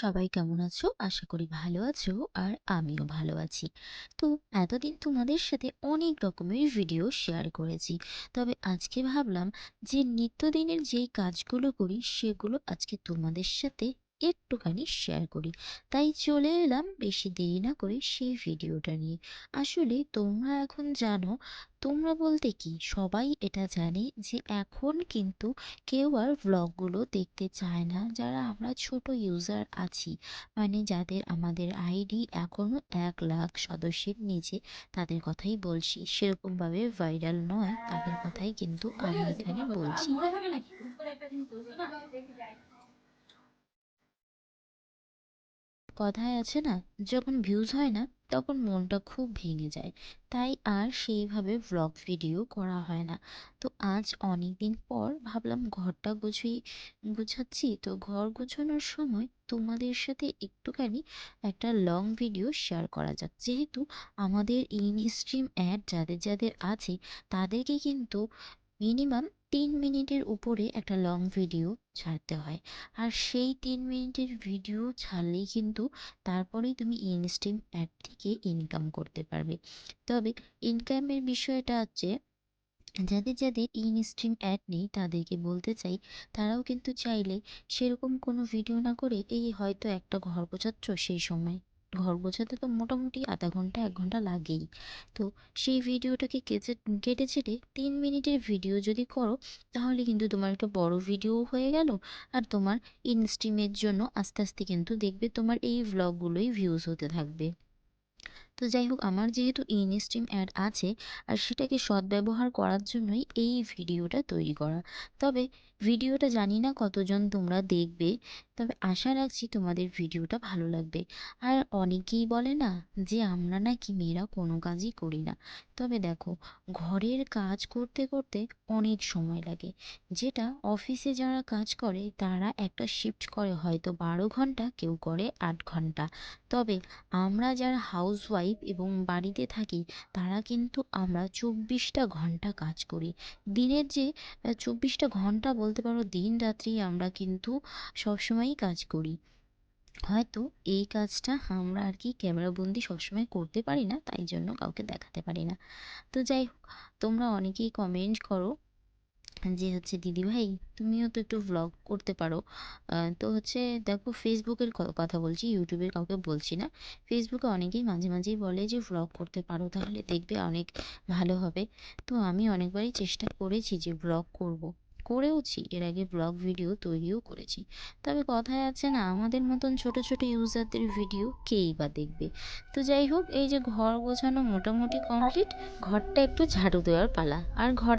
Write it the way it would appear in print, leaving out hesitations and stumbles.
সবাই কেমন আছো? আশা করি ভালো আছো। আর আমিও ভালো আছি। তো এতদিন তোমাদের সাথে অনেক রকমের ভিডিও শেয়ার করেছি। তবে আজকে ভাবলাম যে নিত্যদিনের যেই কাজগুলো করি সেগুলো আজকে তোমাদের সাথে একটুখানি শেয়ার করি। তাই চলে এলাম বেশি দেরি না করে সেই ভিডিওটা নিয়ে। আসলে তোমরা এখন জানো, তোমরা বলতে কি সবাই এটা জানে যে এখন কিন্তু কেউ আর ভ্লগগুলো দেখতে চায় না, যারা আমরা ছোট ইউজার আছি, মানে যাদের আমাদের আইডি এখনো 1 লাখ সদস্যের নিচে, তাদের কথাই বলছি, সেরকমভাবে ভাইরাল নয় তাদের কথাই কিন্তু আমি এখানে বলছি। কথায় আছে না, যখন ভিউজ হয় না তখন মনটা খুব ভেঙে যায়। তাই আর সেইভাবে ভ্লগ ভিডিও করা হয় না। তো আজ অনেক দিন পর ভাবলাম ঘরটা গুছাচ্ছি, তো ঘর গোছানোর সময় তোমাদের সাথে একটুখানি একটা লং ভিডিও শেয়ার করা যাক, যেহেতু আমাদের ইন স্ট্রিম অ্যাড যাদের যাদের আছে তাদেরকে কিন্তু মিনিমাম 3 মিনিটের উপরে একটা লং ভিডিও ছাড়তে হয়। আর সেই 3 মিনিটের ভিডিও ছাড়লেই কিন্তু তারপরেই তুমি ইনস্ট্রিম অ্যাড থেকে ইনকাম করতে পারবে। তবে ইনকামের বিষয়টা হচ্ছে, যাদের যাদের ইনস্ট্রিম অ্যাড নেই তাদেরকে বলতে চাই, তারাও কিন্তু চাইলে সেরকম কোনো ভিডিও না করে, এই হয়তো একটা ঘর গোছাচ্ছ, সেই সময় ঘর গোছাতে তো মোটামুটি আধা ঘন্টা 1 ঘন্টা লাগেই। তো সেই ভিডিওটাকে কেটে ছেটে 3 মিনিটের ভিডিও যদি করো, তাহলে কিন্তু তোমার একটা বড় ভিডিও হয়ে গেল। আর তোমার ইনস্ট্রিমের জন্য আস্তে আস্তে কিন্তু দেখবে তোমার এই ভ্লগগুলোই ভিউজ হতে থাকবে। তো যাই হোক, আমার যেহেতু ইনস্ট্রিম অ্যাড আছে, আর সেটাকে সদ্ব্যবহার করার জন্যই এই ভিডিওটা তৈরি করা। তবে ভিডিওটা জানি না কতজন তোমরা দেখবে, তবে আশা রাখছি তোমাদের ভিডিওটা ভালো লাগবে। আর অনেকেই বলে না যে আমরা নাকি মেয়েরা কোনো কাজই করি না। তবে দেখো, ঘরের কাজ করতে করতে অনেক সময় লাগে। যেটা অফিসে যারা কাজ করে তারা একটা শিফট করে হয়তো 12 ঘন্টা, কেউ করে 8 ঘন্টা। তবে আমরা যারা হাউসওয়াইফ এবং বাড়িতে থাকি, তারা কিন্তু আমরা 24টা ঘন্টা কাজ করি। দিনের যে 24টা ঘন্টা বলতে পারো, দিন রাত্রি আমরা কিন্তু সবসময়ই কাজ করি। হয়তো এই কাজটা আমরা আর কি ক্যামেরা বন্দি সবসময় করতে পারি না, তাই জন্য কাউকে দেখাতে পারি না। তো যাই হোক, তোমরা অনেকেই কমেন্ট করো যে হচ্ছে দিদিভাই তুমিও তো একটু ভ্লগ করতে পারো। তো হচ্ছে দেখো, ফেসবুকের কথা বলছি, ইউটিউবের কাউকে বলছি না। ফেসবুকে অনেকেই মাঝে মাঝেই বলে যে ভ্লগ করতে পারো, তাহলে দেখবে অনেক ভালো হবে। তো আমি অনেকবারই চেষ্টা করেছি যে ভ্লগ করব, করেওছি, এর আগে ব্লগ ভিডিও তৈরিও করেছি। তবে কথায় আছে না, আমাদের মতন ছোট ছোট ইউজারদের ভিডিও কেই বা দেখবে। তো যাই হোক, এই যে ঘর গোছানো মোটামুটি কমপ্লিট, ঘরটা একটু ঝাড়ু দেওয়ার পালা। আর ঘর